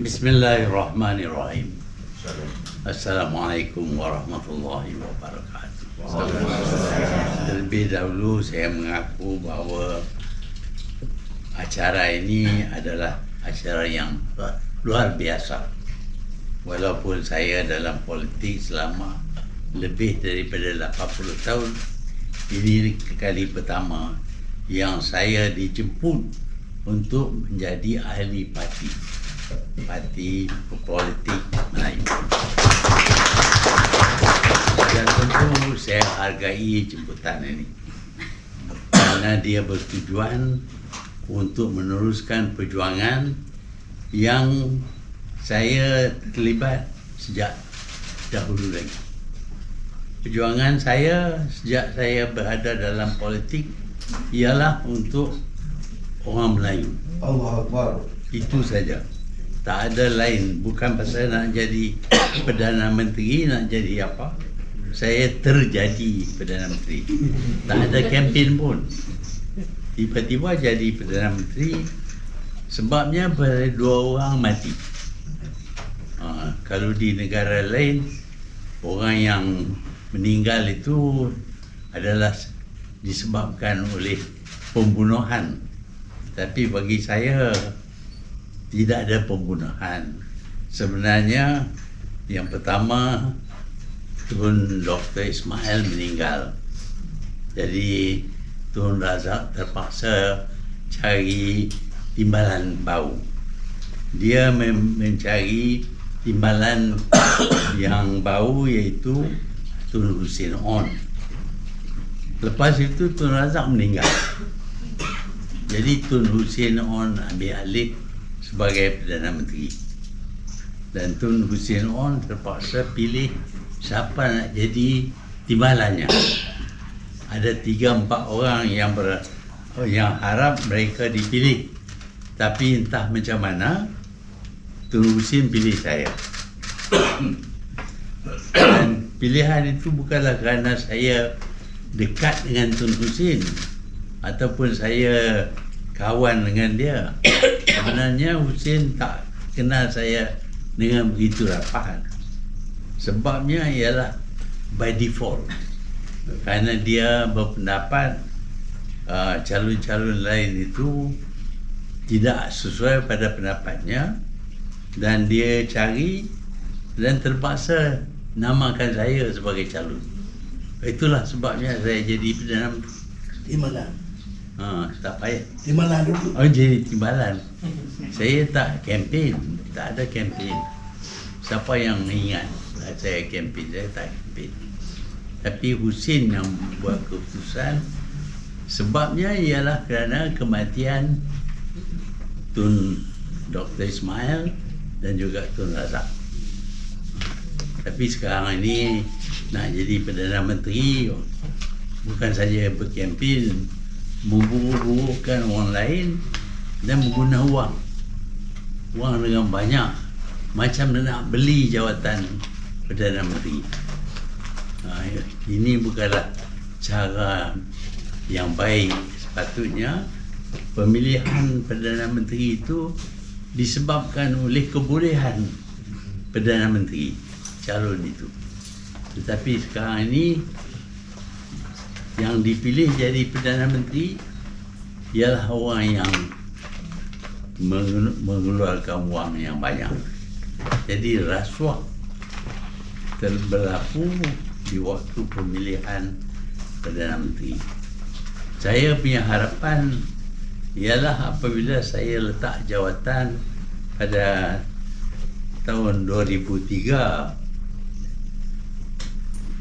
Bismillahirrahmanirrahim. Assalamualaikum warahmatullahi wabarakatuh. Terlebih dahulu saya mengaku bahawa acara ini adalah acara yang luar biasa. Walaupun saya dalam politik selama lebih daripada 80 tahun, ini kali pertama yang saya dijemput untuk menjadi ahli parti politik Melayu. Dan tentu saya hargai jemputan ini karena dia bertujuan untuk meneruskan perjuangan yang saya terlibat sejak dahulu lagi. Perjuangan saya sejak saya berada dalam politik ialah untuk orang Melayu. Allah Akbar. Itu saja. Tak ada lain. Bukan pasal nak jadi Perdana Menteri, nak jadi apa. Saya terjadi Perdana Menteri. Tak ada kempen pun. Tiba-tiba jadi Perdana Menteri. Sebabnya dua orang mati. Kalau di negara lain, orang yang meninggal itu adalah disebabkan oleh pembunuhan. Tapi bagi saya tidak ada pembunuhan. Sebenarnya yang pertama Tun Dr. Ismail meninggal. Jadi Tun Razak terpaksa cari timbalan baru. Dia mencari timbalan yang baru, iaitu Tun Hussein On. Lepas itu Tun Razak meninggal. Jadi Tun Hussein On ambil alih sebagai Perdana Menteri. Dan Tun Hussein On terpaksa pilih siapa nak jadi timbalannya. Ada 3-4 orang yang harap mereka dipilih. Tapi entah macam mana, Tun Hussein pilih saya. Dan pilihan itu bukanlah kerana saya dekat dengan Tun Hussein ataupun saya kawan dengan dia. Sebenarnya Hussein tak kenal saya dengan begitu rapat. Sebabnya ialah by default. Kerana dia berpendapat calon-calon lain itu tidak sesuai pada pendapatnya, dan dia cari dan terpaksa namakan saya sebagai calon. Itulah sebabnya saya jadi Perdana Menteri. Timbalan. Tak payah. Timbalan dulu. Jadi timbalan. Saya tak kempen, tak ada kempen. Siapa yang ingat saya kempen? Saya tak kempen. Tapi Hussein yang buat keputusan. Sebabnya ialah kerana kematian Tun Dr. Ismail dan juga Tun Razak. Tapi sekarang ini nak jadi Perdana Menteri, bukan saja berkempen, memburuk-burukkan orang lain dan menggunakan wang dengan banyak, macam nak beli jawatan Perdana Menteri. Ini bukanlah cara yang baik. Sepatutnya pemilihan Perdana Menteri itu disebabkan oleh kebolehan Perdana Menteri calon itu. Tetapi sekarang ini yang dipilih jadi Perdana Menteri ialah orang yang mengeluarkan wang yang banyak. Jadi rasuah berlaku di waktu pemilihan Perdana Menteri. Saya punya harapan ialah apabila saya letak jawatan pada tahun 2003,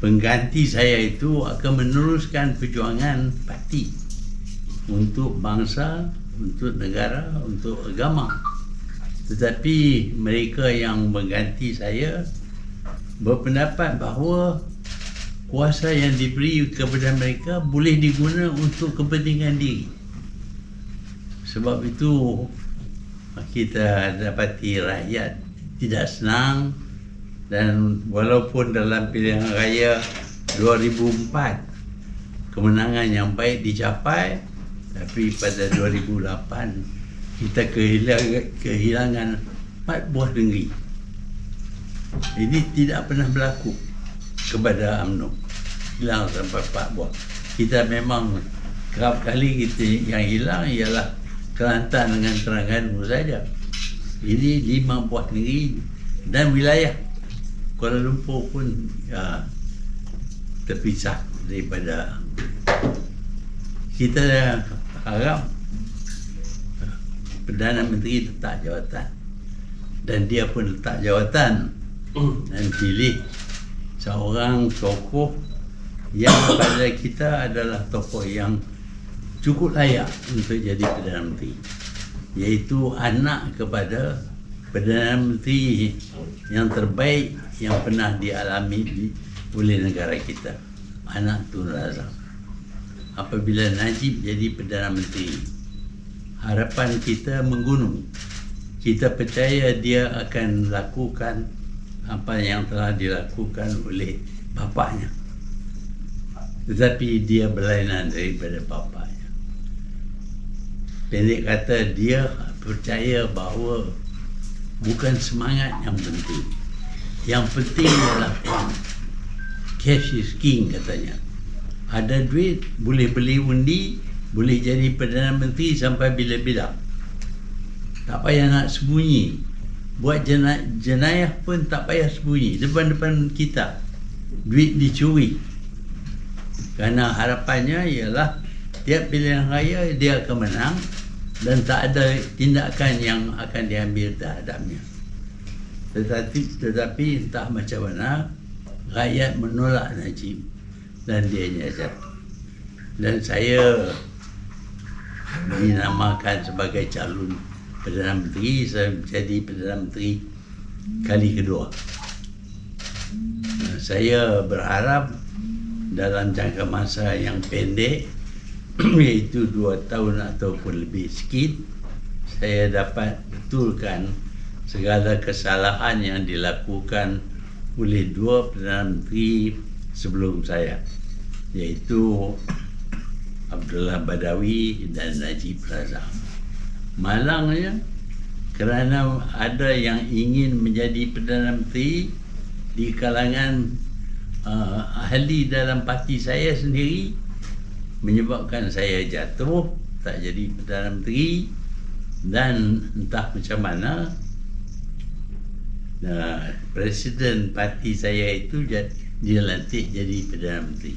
pengganti saya itu akan meneruskan perjuangan parti untuk bangsa, untuk negara, untuk agama. Tetapi mereka yang mengganti saya berpendapat bahawa kuasa yang diberi kepada mereka boleh digunakan untuk kepentingan diri. Sebab itu kita dapati rakyat tidak senang. Dan walaupun dalam pilihan raya 2004 kemenangan yang baik dicapai, tapi pada 2008 kita kehilangan 4 buah negeri. Ini tidak pernah berlaku kepada UMNO. Hilang sampai 4 buah. Kita memang kerap kali kita yang hilang ialah Kelantan dengan Terengganu saja. Ini 5 buah negeri dan wilayah Kuala Lumpur pun terpisah daripada. Kita harap Perdana Menteri letak jawatan dan dia pun letak jawatan dan pilih seorang tokoh yang pada kita adalah tokoh yang cukup layak untuk jadi Perdana Menteri, iaitu anak kepada Perdana Menteri yang terbaik yang pernah dialami oleh negara kita, anak Tun Razak. Apabila Najib jadi Perdana Menteri, harapan kita menggunung. Kita percaya dia akan lakukan apa yang telah dilakukan oleh bapaknya. Tetapi dia berlainan daripada bapaknya. Pendek kata, dia percaya bahawa bukan semangat yang penting. Yang penting adalah wang. Cash is king, katanya. Ada duit, boleh beli undi, boleh jadi Perdana Menteri sampai bila-bila. Tak payah nak sembunyi. Buat jenayah pun tak payah sembunyi. Depan-depan kita, duit dicuri. Kerana harapannya ialah tiap pilihan raya dia akan menang dan tak ada tindakan yang akan diambil terhadapnya. Tetapi entah macam mana, rakyat menolak Najib dan dia nyajak. Dan saya dinamakan sebagai calon Perdana Menteri. Saya menjadi Perdana Menteri kali kedua. Saya berharap dalam jangka masa yang pendek, iaitu 2 tahun ataupun lebih sikit, saya dapat betulkan segala kesalahan yang dilakukan oleh 2 Perdana Menteri sebelum saya, iaitu Abdullah Badawi dan Najib Razak. Malangnya, kerana ada yang ingin menjadi Perdana Menteri di kalangan ahli dalam parti saya sendiri, menyebabkan saya jatuh, tak jadi Perdana Menteri, dan entah macam mana Presiden parti saya itu dilantik jadi Perdana Menteri.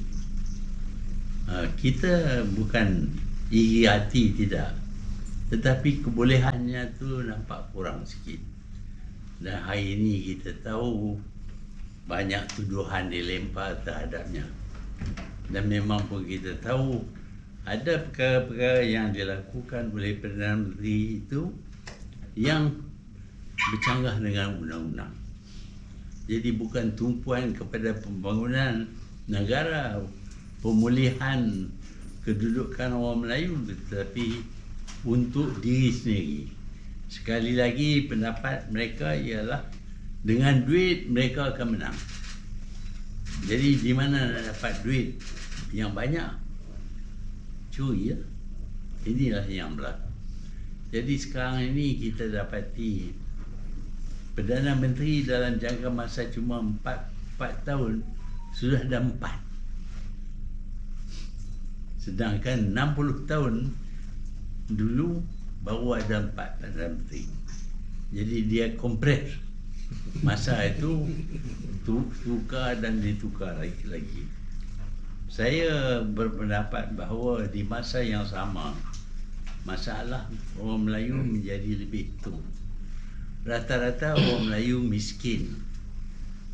Kita bukan iri hati, tidak, tetapi kebolehannya tu nampak kurang sikit. Dan hari ini kita tahu banyak tuduhan dilempar terhadapnya. Dan memang pun kita tahu ada perkara-perkara yang dilakukan oleh Perdana Menteri itu yang bercanggah dengan undang-undang. Jadi bukan tumpuan kepada pembangunan negara, pemulihan kedudukan orang Melayu, tetapi untuk diri sendiri. Sekali lagi, pendapat mereka ialah dengan duit mereka akan menang. Jadi di mana nak dapat duit yang banyak? Curi, ya? Inilah yang berlaku. Jadi sekarang ini kita dapati Perdana Menteri dalam jangka masa cuma 4 tahun sudah ada 4. Sedangkan 60 tahun dulu baru ada 4 Perdana Menteri. Jadi dia kompres masa itu, tukar dan ditukar lagi. Saya berpendapat bahawa di masa yang sama, masalah orang Melayu menjadi lebih tung. Rata-rata orang Melayu miskin.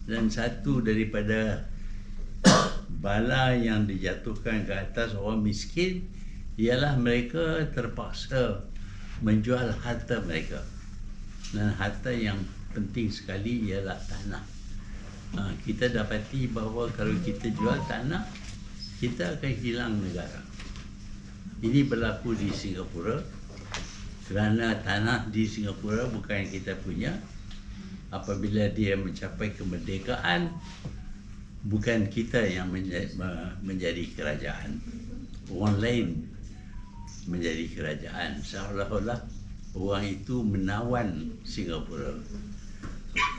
Dan satu daripada bala yang dijatuhkan ke atas orang miskin ialah mereka terpaksa menjual harta mereka. Dan harta yang penting sekali ialah tanah. Kita dapati bahawa kalau kita jual tanah, kita akan hilang negara. Ini berlaku di Singapura. Kerana tanah di Singapura bukan kita punya. Apabila dia mencapai kemerdekaan, bukan kita yang menjadi kerajaan. Orang lain menjadi kerajaan. Seolah-olah orang itu menawan Singapura.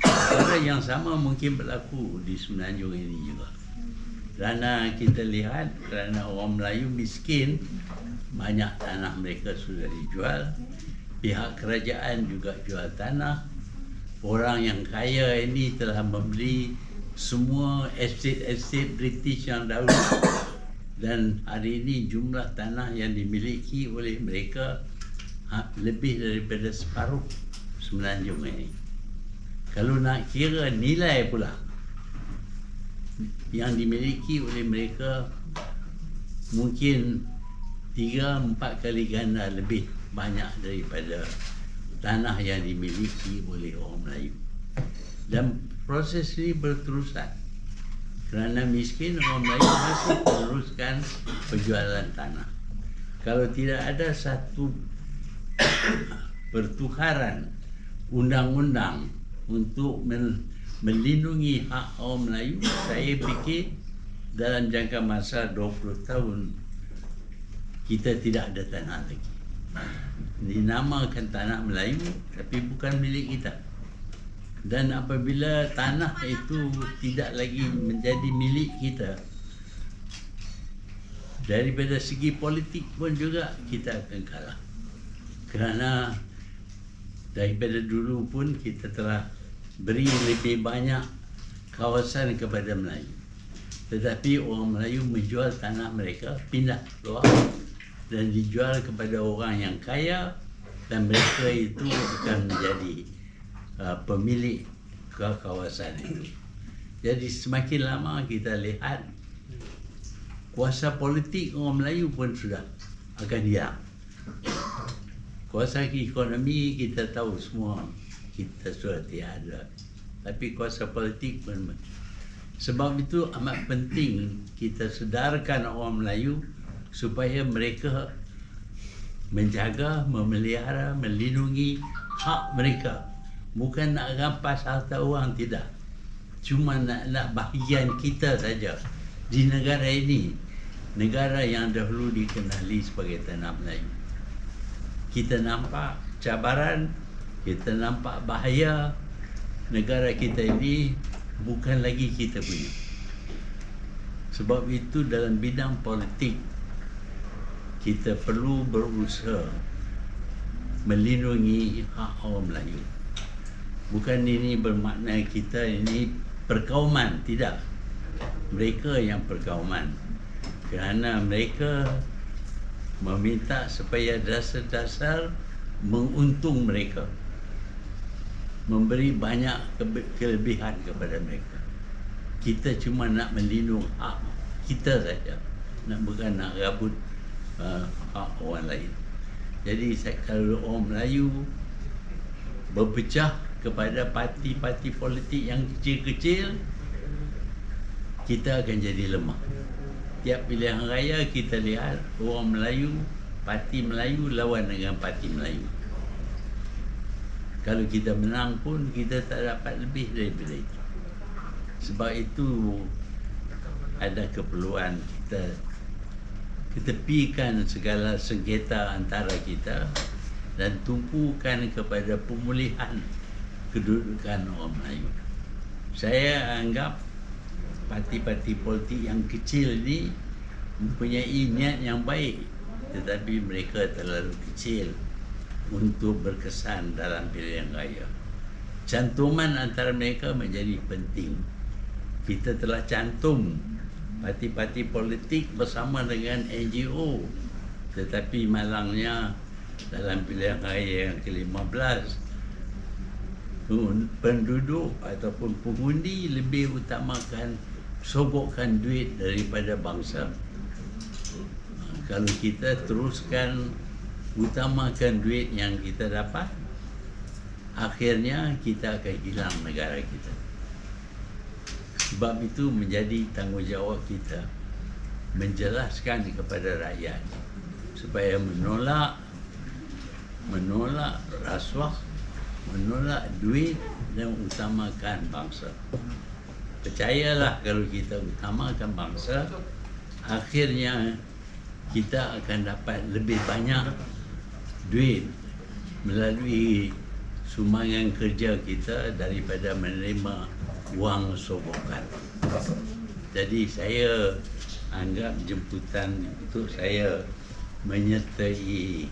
Perkara yang sama mungkin berlaku di Semenanjung ini juga. Kerana kita lihat, kerana orang Melayu miskin, banyak tanah mereka sudah dijual. Pihak kerajaan juga jual tanah. Orang yang kaya ini telah membeli semua estate British yang dahulu. Dan hari ini jumlah tanah yang dimiliki oleh mereka lebih daripada separuh Semenanjung ini. Kalau nak kira nilai pula yang dimiliki oleh mereka, mungkin 3-4 kali ganda lebih banyak daripada tanah yang dimiliki oleh orang Melayu. Dan proses ini berterusan. Kerana miskin, orang Melayu masih meneruskan penjualan tanah. Kalau tidak ada satu pertukaran undang-undang untuk melindungi hak orang Melayu, saya fikir dalam jangka masa 20 tahun kita tidak ada tanah lagi. Dinamakan tanah Melayu tapi bukan milik kita. Dan apabila tanah itu tidak lagi menjadi milik kita, daripada segi politik pun juga kita akan kalah. Kerana daripada dulu pun kita telah beri lebih banyak kawasan kepada Melayu. Tetapi orang Melayu menjual tanah mereka, pindah keluar dan dijual kepada orang yang kaya, dan mereka itu akan menjadi pemilik ke kawasan itu. Jadi semakin lama kita lihat kuasa politik orang Melayu pun sudah akan hilang. Kuasa ekonomi kita tahu semua kita sudah tiada, tapi kuasa politik pun. Sebab itu amat penting kita sedarkan orang Melayu supaya mereka menjaga, memelihara, melindungi hak mereka. Bukan nak rampas harta orang, tidak. Cuma nak bahagian kita saja di negara ini, negara yang dahulu dikenali sebagai tanah Melayu. Kita nampak cabaran, kita nampak bahaya. Negara kita ini bukan lagi kita punya. Sebab itu dalam bidang politik kita perlu berusaha melindungi hak orang Melayu. Bukan ini bermakna kita ini perkauman, tidak. Mereka yang perkauman. Kerana mereka meminta supaya dasar-dasar menguntung mereka, memberi banyak kelebihan kepada mereka. Kita cuma nak melindungi hak kita saja, bukan nak rabut hak orang lain. Jadi kalau orang Melayu berpecah kepada parti-parti politik yang kecil-kecil, kita akan jadi lemah. Tiap pilihan raya kita lihat orang Melayu, parti Melayu lawan dengan parti Melayu. Kalau kita menang pun kita tak dapat lebih daripada itu. Sebab itu ada keperluan kita ketepikan segala sengketa antara kita dan tumpukan kepada pemulihan kedudukan orang Melayu. Saya anggap parti-parti politik yang kecil ini mempunyai niat yang baik, tetapi mereka terlalu kecil untuk berkesan dalam pilihan raya. Cantuman antara mereka menjadi penting. Kita telah cantum parti-parti politik bersama dengan NGO, tetapi malangnya dalam pilihan raya yang ke-15 penduduk ataupun pengundi lebih utamakan sogokkan duit daripada bangsa. Kalau kita teruskan utamakan duit yang kita dapat, akhirnya kita akan hilang negara kita. Sebab itu menjadi tanggungjawab kita menjelaskan kepada rakyat supaya menolak rasuah, menolak duit dan utamakan bangsa. Percayalah, kalau kita utamakan bangsa, akhirnya kita akan dapat lebih banyak duit melalui sumbangan kerja kita daripada menerima wang sokongan. Jadi saya anggap jemputan untuk saya menyertai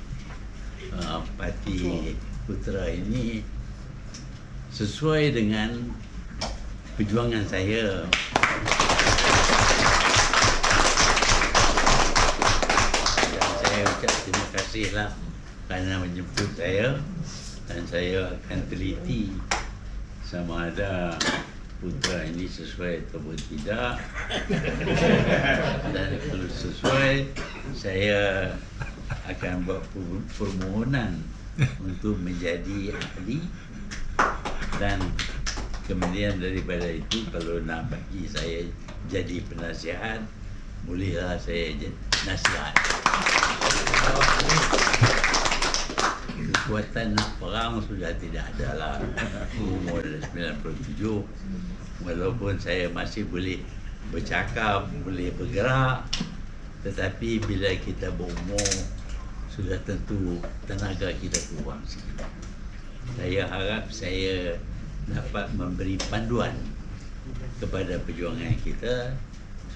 Parti Putera ini sesuai dengan perjuangan saya. Dan saya ucap terima kasihlah kerana menjemput saya, dan saya akan teliti sama ada Putera ini sesuai ataupun tidak. Dan kalau sesuai, saya akan buat permohonan untuk menjadi ahli, dan kemudian daripada itu kalau nak bagi saya jadi penasihat, bolehlah saya jadi nasihat. Kekuatan nak perang sudah tidak ada lah. Umur 97, walaupun saya masih boleh bercakap, boleh bergerak, tetapi bila kita berumur sudah tentu tenaga kita kurang sikit. Saya harap saya dapat memberi panduan kepada perjuangan kita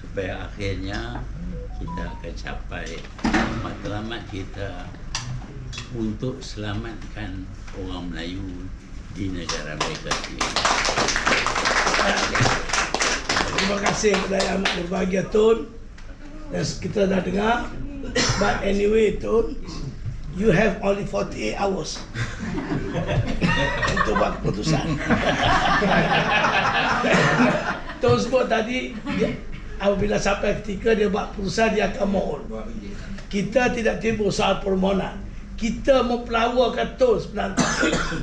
supaya akhirnya kita akan capai matlamat kita untuk selamatkan orang Melayu di negara mereka ini. Terima kasih kepada yang amat berbahagia Tun. Dan kita dah dengar. But anyway Tun, you have only 48 hours untuk buat keputusan. Tun sebut tadi, apabila sampai ketika dia buat keputusan, dia akan mohon. Kita tidak timbul soal permohonan. Kita mempelawakan Tun sebenarnya.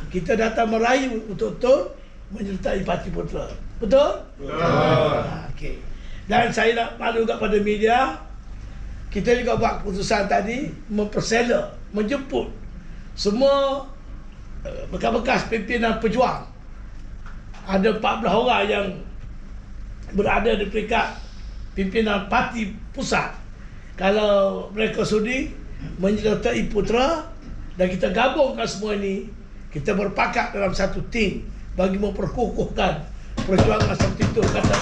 Kita datang merayu untuk Tun menyertai Parti Putera. Betul? Betul. Okay. Dan saya nak malu kepada media, kita juga buat keputusan tadi mempersela, menjemput semua bekas-bekas pimpinan pejuang. Ada 14 orang yang berada di peringkat pimpinan parti pusat. Kalau mereka sudi menyertai Putera dan kita gabungkan semua ini, kita berpakat dalam satu tim bagi memperkukuhkan perjuangan seperti itu kata